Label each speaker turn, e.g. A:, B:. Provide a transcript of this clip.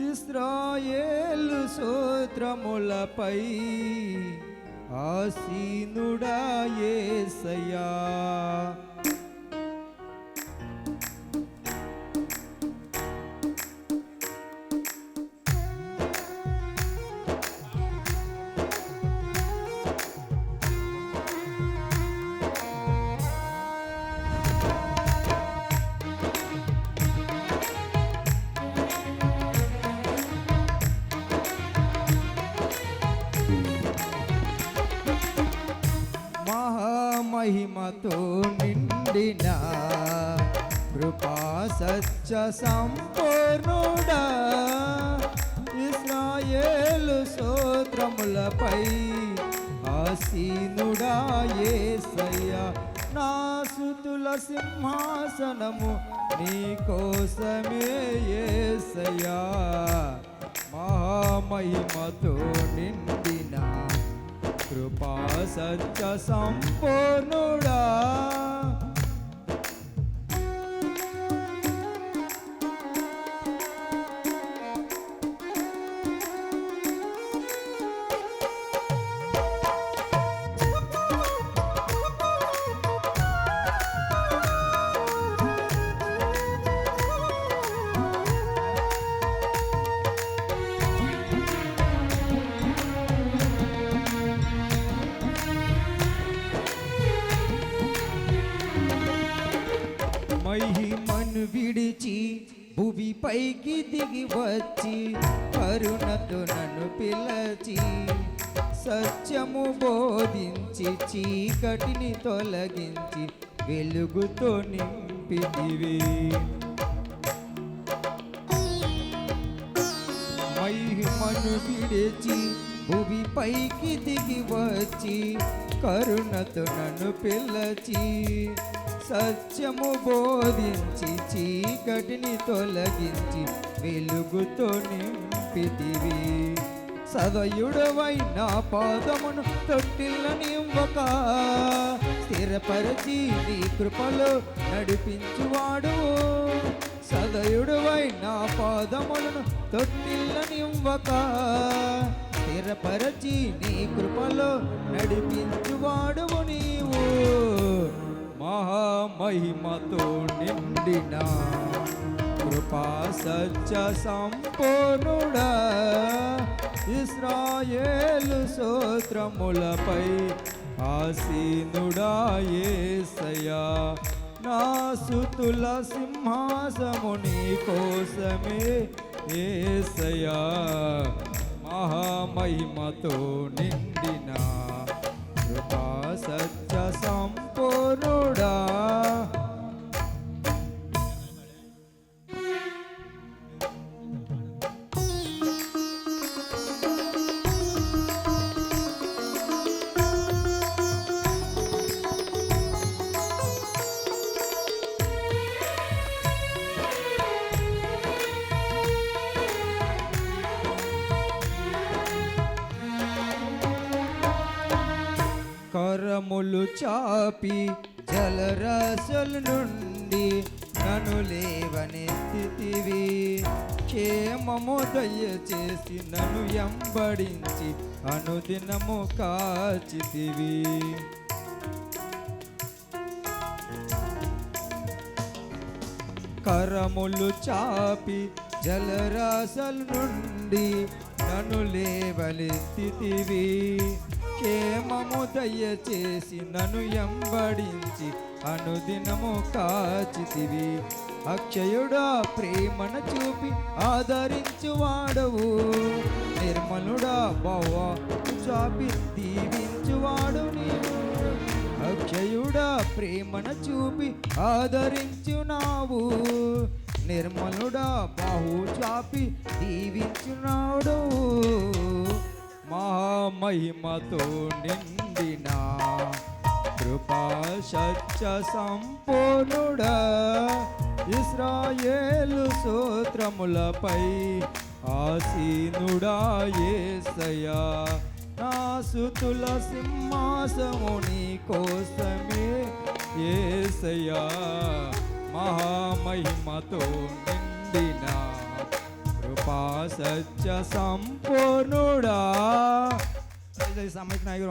A: ఇశ్రాయేలు స్తోత్రములపై ఆసీనుడా యేసయ్యా. మహిమతో నిండిన కృపా సత్య సంపూర్ణుడా, ఇశ్రాయేలు స్తోత్రములపై ఆసీనుడా యేసయ్యా. నా స్తుతుల సింహాసనము నీ కోసమే యేసయ్యా. మహామహిమతో నిండిన కృపా సత్య సంపూర్ణుడా, మహిమను విడిచి భువి పైకి దిగి వచ్చి కరుణతో నన్ను పిలచి సత్యము బోధించి చీకటిని తొలగించి వెలుగుతో నింపితివి. మహిమను విడిచి భువి పైకి దిగి వచ్చి కరుణతో నన్ను పిలచి సత్యము బోధించి చీకటిని తొలగించి వెలుగుతో నింపితివి. సదయుడవై నా పాదమును తొట్టిల్లనివ్వక స్థిరపరచి నీ కృపలో నడిపించువాడు. సదయుడవై నా పాదములను తొట్టిల్లనివ్వక స్థిరపరచి నీ కృపలో నడిపించువాడువు నీవు. మహామహిమతో నిండిన కృపా సత్య సంపూర్ణుడా, ఇశ్రాయేలు స్తోత్రములపై ఆసీనుడా యేసయ్యా. నా స్తుతుల సింహాసము నీ కోసమే యేసయ్యా. మహామహిమతో నిండిన కృపా సత్య సంపూర్ణుడా, కరములు చాపి జలరాశుల నుండి నన్ను లేవనెత్తితివి. క్షేమము దయచేసి నన్ను ఎంబడించి అనుదినము కాచితివి. కరములు చాపి జలరాశుల నుండి నన్ను లేవనెత్తితివి. క్షేమము దయచేసి నన్ను ఎంబడించి అనుదినము కాచితివి. అక్షయుడా ప్రేమను చూపి ఆదరించువాడవు, నిర్మలుడా బహువా చాపి దీవించువాడు నీవు. అక్షయుడా ప్రేమను చూపి ఆదరించున్నావు, నిర్మలుడా బాహు చాపి దీవించున్నాడు. మహామహిమతో నిండిన కృపా సత్య సంపూర్ణుడా, ఇశ్రాయేలు స్తోత్రములపై ఆసీనుడా యేసయ్యా. నా స్తుతుల సింహాసము నీ కోసమే యేసయ్యా. మహామహిమతో నిండిన కృపా కృపా సత్య సంపూర్ణుడా.
B: సమయത്തിന് ఆగిరు